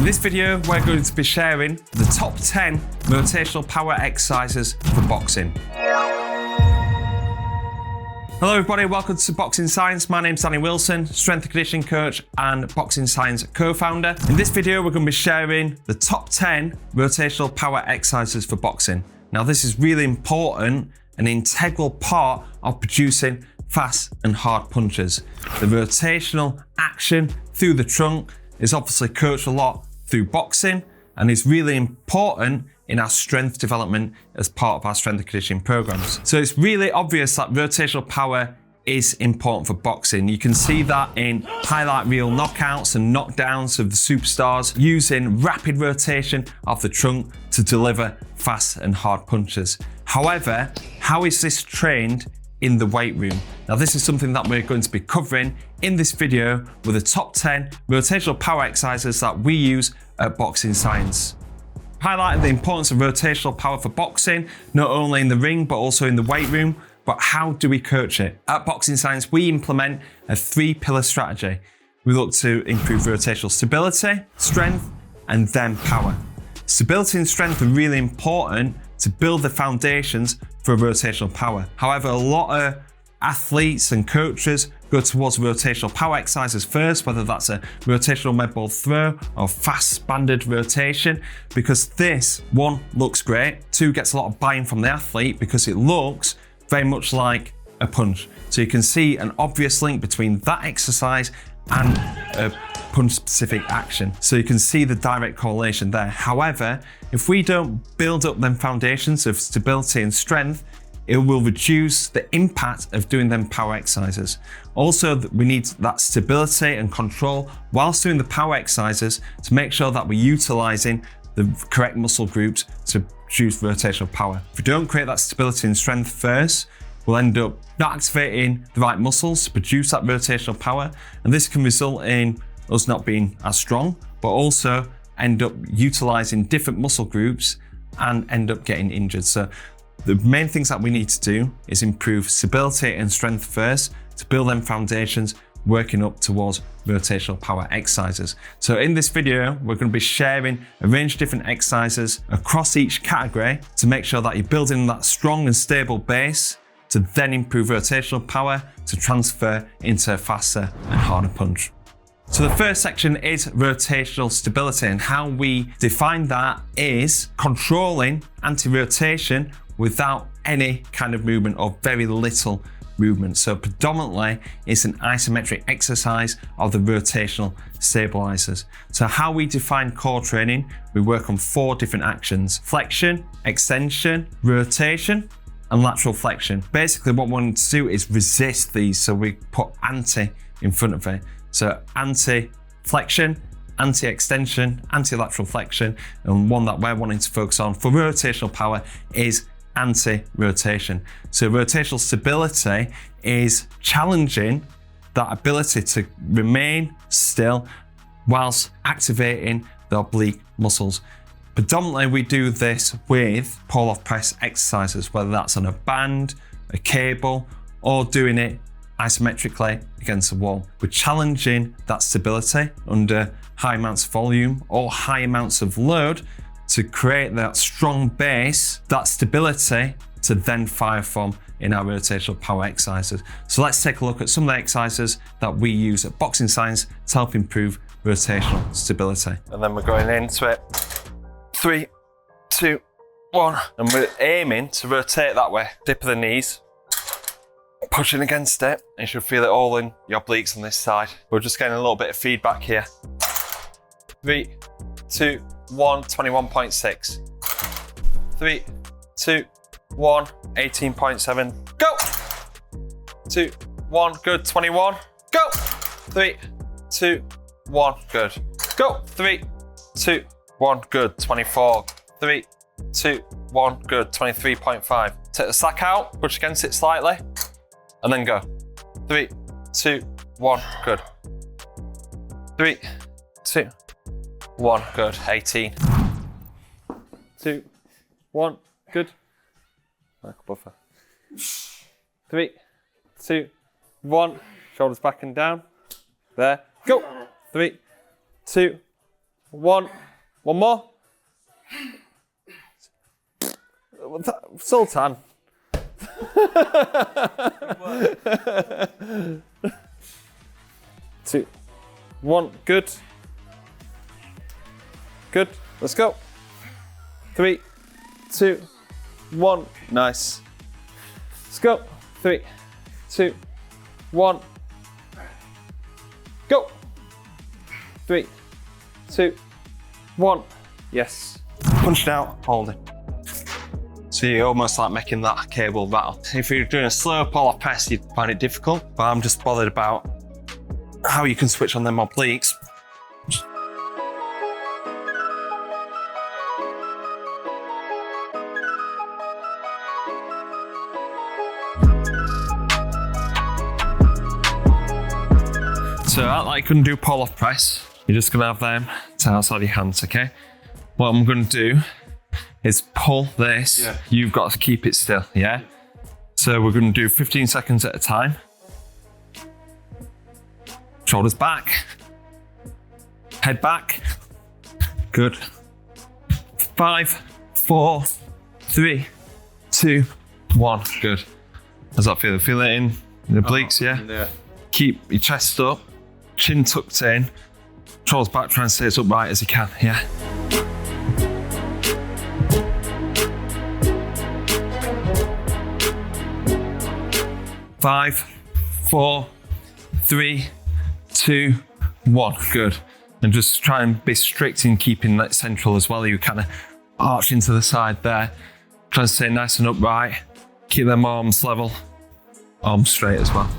In this video, we're going to be sharing the top 10 rotational power exercises for boxing. Hello everybody, welcome to Boxing Science. My name's Danny Wilson, strength and conditioning coach and Boxing Science co-founder. In this video, we're going to be sharing the top 10 rotational power exercises for boxing. Now this is really important, an integral part of producing fast and hard punches. The rotational action through the trunk is obviously coached a lot through boxing and is really important in our strength development as part of our strength and conditioning programs. So it's really obvious that rotational power is important for boxing. You can see that in highlight reel knockouts and knockdowns of the superstars using rapid rotation of the trunk to deliver fast and hard punches. However, how is this trained in the weight room? Now this is something that we're going to be covering in this video with the top 10 rotational power exercises that we use at Boxing Science. Highlighting the importance of rotational power for boxing, not only in the ring, but also in the weight room. But how do we coach it? At Boxing Science, we implement a 3-pillar strategy. We look to improve rotational stability, strength, and then power. Stability and strength are really important to build the foundations for rotational power. However, a lot of athletes and coaches go towards rotational power exercises first, whether that's a rotational med ball throw or fast banded rotation, because this, one, looks great, two, gets a lot of buy-in from the athlete because it looks very much like a punch. So you can see an obvious link between that exercise and a punch-specific action. So you can see the direct correlation there. However, if we don't build up them foundations of stability and strength, it will reduce the impact of doing them power exercises. Also, we need that stability and control whilst doing the power exercises to make sure that we're utilizing the correct muscle groups to produce rotational power. If we don't create that stability and strength first, we'll end up not activating the right muscles to produce that rotational power, and this can result in us not being as strong, but also end up utilizing different muscle groups and end up getting injured. So the main things that we need to do is improve stability and strength first to build them foundations, working up towards rotational power exercises. So in this video, we're going to be sharing a range of different exercises across each category to make sure that you're building that strong and stable base to then improve rotational power to transfer into a faster and harder punch. So the first section is rotational stability, and how we define that is controlling anti-rotation without any kind of movement or very little movement. So predominantly it's an isometric exercise of the rotational stabilizers. So how we define core training, we work on 4 different actions: flexion, extension, rotation, and lateral flexion. Basically what we want to do is resist these, so we put anti in front of it. So anti-flexion, anti-extension, anti-lateral flexion, and one that we're wanting to focus on for rotational power is anti-rotation. So rotational stability is challenging that ability to remain still whilst activating the oblique muscles. Predominantly we do this with pull-off press exercises, whether that's on a band, a cable, or doing it isometrically against the wall. We're challenging that stability under high amounts of volume or high amounts of load to create that strong base, that stability to then fire from in our rotational power exercises. So let's take a look at some of the exercises that we use at Boxing Science to help improve rotational stability. And then we're going into it. 3, 2, 1. And we're aiming to rotate that way. Dip of the knees, pushing against it. You should feel it all in your obliques on this side. We're just getting a little bit of feedback here. 3, 2, 1, 21.6. 3, 2, 1, 18.7. Go! 2, 1, good. 21. Go! 3, 2, 1, good. Go! 3, 2, 1, good. 24. 3, 2, 1, good. 23.5. Take the sack out, push against it slightly, and then go. 3, 2, 1, good. 3, 2, 1, good. 18. 2, 1, good. Ankle buffer. 3, 2, 1. Shoulders back and down. There. Go. 3, 2, 1. One more. Sultan. 2, 1. Good. Good. Let's go. 3, 2, 1. Nice. Let's go. 3, 2, 1. Go. 3, 2, 1. Yes. Punch it out, hold it. So you're almost like making that cable rattle. If you're doing a slow pull or press, you'd find it difficult, but I'm just bothered about how you can switch on them obliques. So like you can do pull or press, you're just gonna have them to outside your hands, okay? What I'm gonna do is pull this, You've got to keep it still, yeah? So we're gonna do 15 seconds at a time. Shoulders back, head back, good. 5, 4, 3, 2, 1, good. How's that feel? Feel it in the obliques, yeah? Keep your chest up, chin tucked in, shoulders back, try and stay as upright as you can, yeah? Five, 4, 3, 2, 1. Good. And just try and be strict in keeping that central as well. You kind of arch into the side there. Try and stay nice and upright. Keep them arms level, arms straight as well.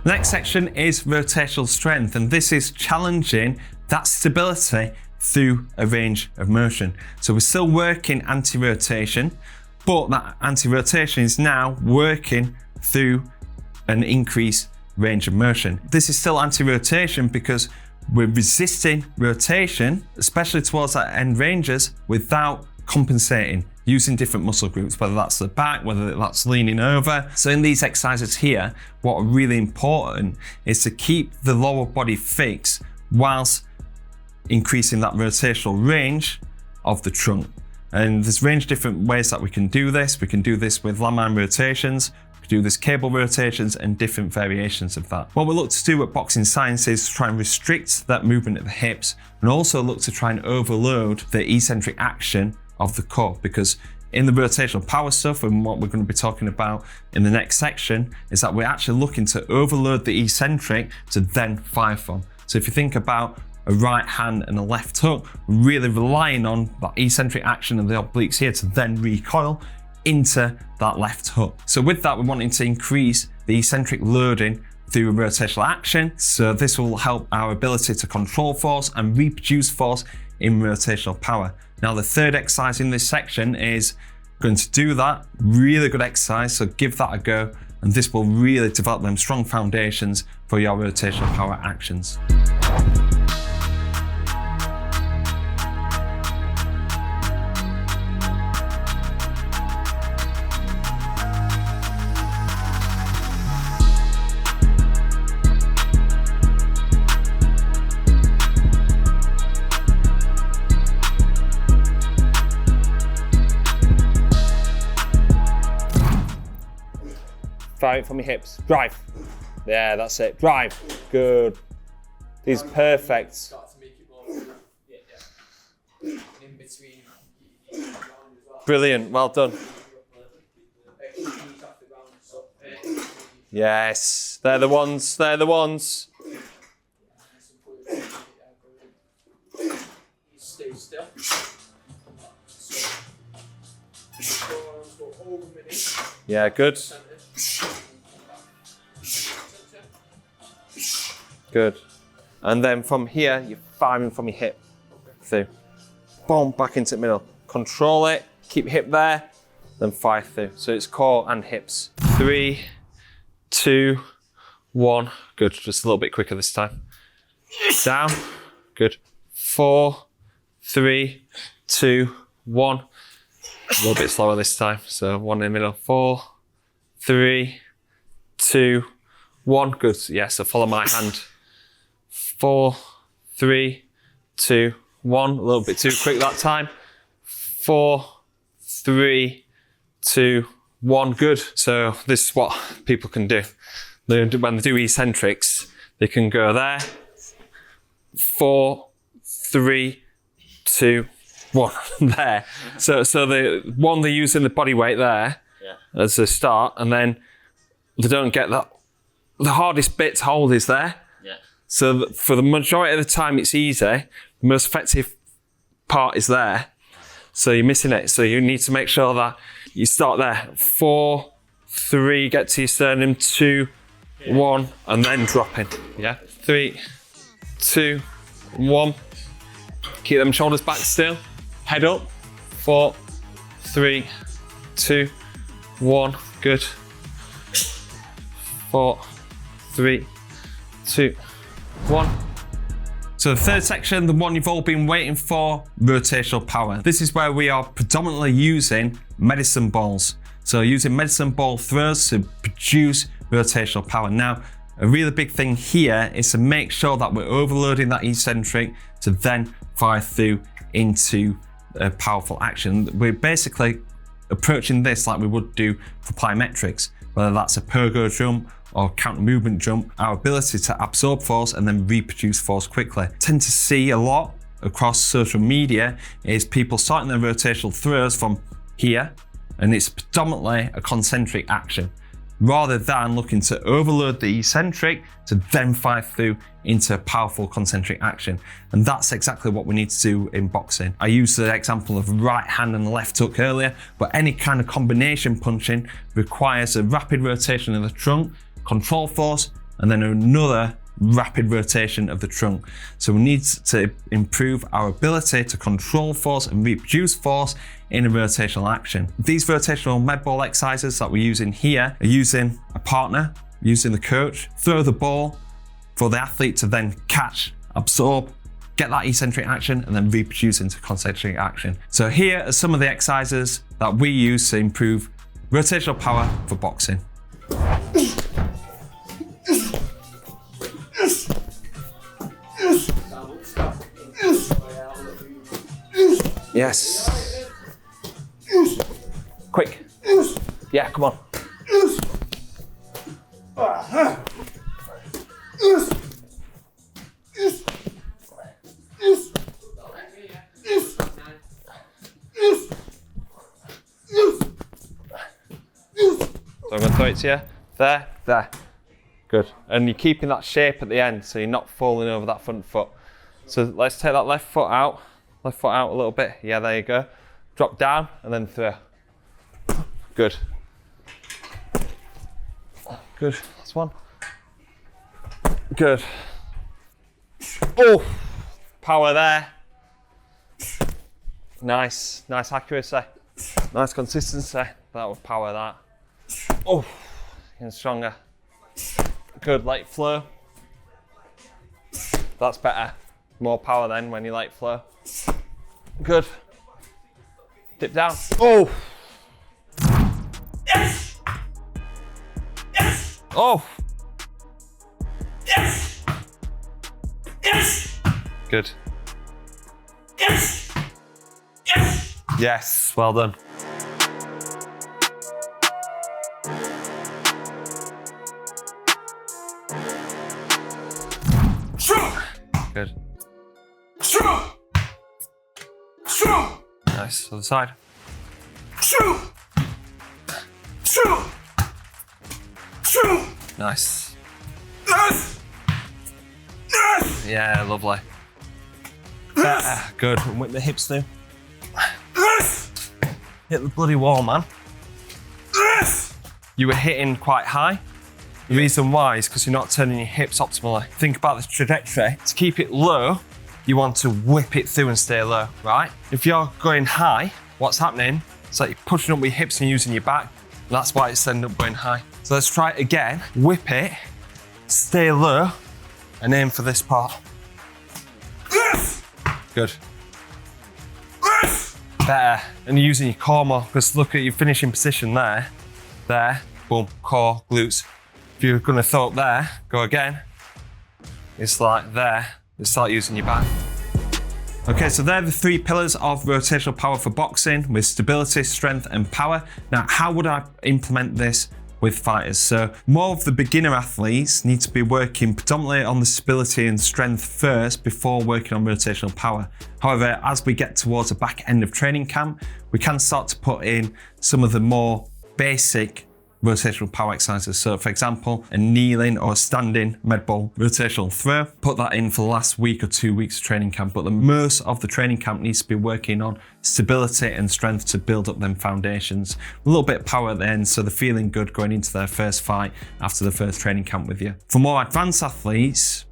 The next section is rotational strength, and this is challenging that stability through a range of motion. So we're still working anti-rotation, but that anti-rotation is now working through an increased range of motion. This is still anti-rotation because we're resisting rotation, especially towards our end ranges, without compensating, using different muscle groups, whether that's the back, whether that's leaning over. So in these exercises here, what are really important is to keep the lower body fixed whilst increasing that rotational range of the trunk. And there's a range of different ways that we can do this. We can do this with landmine rotations, we can do this cable rotations, and different variations of that. What we look to do at Boxing Science is try and restrict that movement at the hips, and also look to try and overload the eccentric action of the core, because in the rotational power stuff, and what we're going to be talking about in the next section, is that we're actually looking to overload the eccentric to then fire from. So if you think about a right hand and a left hook, really relying on that eccentric action of the obliques here to then recoil into that left hook. So with that, we're wanting to increase the eccentric loading through a rotational action. So this will help our ability to control force and reproduce force in rotational power. Now the third exercise in this section is going to do that. Really good exercise, so give that a go, and this will really develop them strong foundations for your rotational power actions. Fire it from your hips. Drive. Yeah, that's it. Drive. Good. These are perfect. Start to make it more. Yeah. In between. Brilliant. Well done. Yes. They're the ones. They're the ones. Stay still. Yeah, good. Good. And then from here, you're firing from your hip through. Boom, back into the middle. Control it, keep your hip there, then fire through. So it's core and hips. 3, 2, 1. Good, just a little bit quicker this time. Down, good. 4, 3, 2, 1. A little bit slower this time. So 1 in the middle. 4, 3, 2, 1. Good. Yeah, so follow my hand. 4, 3, 2, 1, a little bit too quick that time. 4, 3, 2, 1, good. So this is what people can do. When they do eccentrics, they can go there, 4, 3, 2, 1, there. So the one they're using the body weight there as a start, and then they don't get that. The hardest bit to hold is there. Yeah. So for the majority of the time it's easy. The most effective part is there. So you're missing it. So you need to make sure that you start there. 4, 3, get to your sternum, 2, 1, and then dropping. Yeah. 3, 2, 1. Keep them shoulders back still. Head up. 4, 3, 2, 1. Good. 4, 3, 2, 1. So the third section, the one you've all been waiting for, rotational power. This is where we are predominantly using medicine balls. So using medicine ball throws to produce rotational power. Now, a really big thing here is to make sure that we're overloading that eccentric to then fire through into a powerful action. We're basically approaching this like we would do for plyometrics, whether that's a pogo jump or counter movement jump. Our ability to absorb force and then reproduce force quickly. Tend to see a lot across social media is people starting their rotational throws from here, and it's predominantly a concentric action, rather than looking to overload the eccentric to then fire through into a powerful concentric action. And that's exactly what we need to do in boxing. I used the example of right hand and left hook earlier, but any kind of combination punching requires a rapid rotation of the trunk, control force, and then another rapid rotation of the trunk. So we need to improve our ability to control force and reproduce force in a rotational action. These rotational med ball exercises that we're using here are using a partner, using the coach, throw the ball for the athlete to then catch, absorb, get that eccentric action, and then reproduce into concentric action. So here are some of the exercises that we use to improve rotational power for boxing. Yes. Quick. Yeah, come on. So I'm going to throw it to you. There, there. Good. And you're keeping that shape at the end, so you're not falling over that front foot. So let's take that left foot out a little bit. Yeah, there you go. Drop down and then throw. Good. Good. That's one. Good. Oh, power there. Nice accuracy. Nice consistency. That would power that. Oh, getting stronger. Good, light flow. That's better. More power then when you light flow. Good. Dip down. Oh. Yes! Yes! Oh. Yes! Yes! Good. Yes! Yes! Yes, well done. Good. Nice. Other side. Nice. Yeah, lovely. Good. And whip the hips through. Hit the bloody wall, man. You were hitting quite high. The reason why is because you're not turning your hips optimally. Think about the trajectory. To keep it low, you want to whip it through and stay low, right? If you're going high, what's happening? It's like you're pushing up with your hips and using your back. And that's why it's ending up going high. So let's try it again. Whip it, stay low, and aim for this part. Good. Better. And you're using your core more, because look at your finishing position there. There, boom, core, glutes. If you're gonna throw up there, go again. It's like there, you start using your back. Okay, so they're the 3 pillars of rotational power for boxing, with stability, strength, and power. Now, how would I implement this with fighters? So more of the beginner athletes need to be working predominantly on the stability and strength first before working on rotational power. However, as we get towards the back end of training camp, we can start to put in some of the more basic rotational power exercises. So for example, a kneeling or standing med ball rotational throw, put that in for the last week or 2 weeks of training camp. But the most of the training camp needs to be working on stability and strength to build up them foundations. A little bit of power at the end, so they're feeling good going into their first fight after the first training camp with you. For more advanced athletes,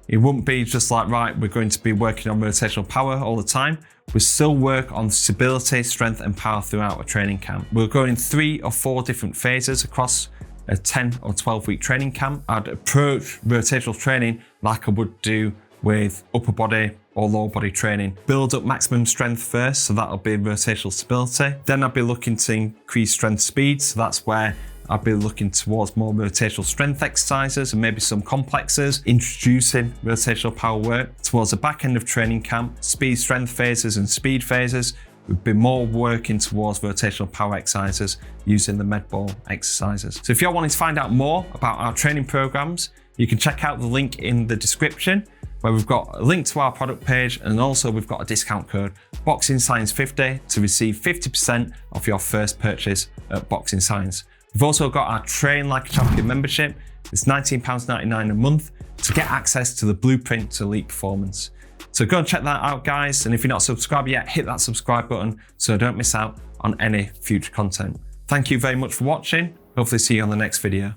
it wouldn't be just like, right, we're going to be working on rotational power all the time. We still work on stability, strength, and power throughout a training camp. We're going 3 or 4 different phases across a 10 or 12-week training camp. I'd approach rotational training like I would do with upper body or lower body training. Build up maximum strength first, so that'll be rotational stability. Then I'd be looking to increase strength speed, so that's where I'll be looking towards more rotational strength exercises and maybe some complexes, introducing rotational power work. Towards the back end of training camp, speed strength phases and speed phases, we've been more working towards rotational power exercises using the med ball exercises. So if you're wanting to find out more about our training programs, you can check out the link in the description, where we've got a link to our product page, and also we've got a discount code, Boxing Science 50, to receive 50% off your first purchase at Boxing Science. We've also got our Train Like a Champion membership. It's £19.99 a month to get access to the blueprint to elite performance. So go and check that out, guys. And if you're not subscribed yet, hit that subscribe button so don't miss out on any future content. Thank you very much for watching. Hopefully see you on the next video.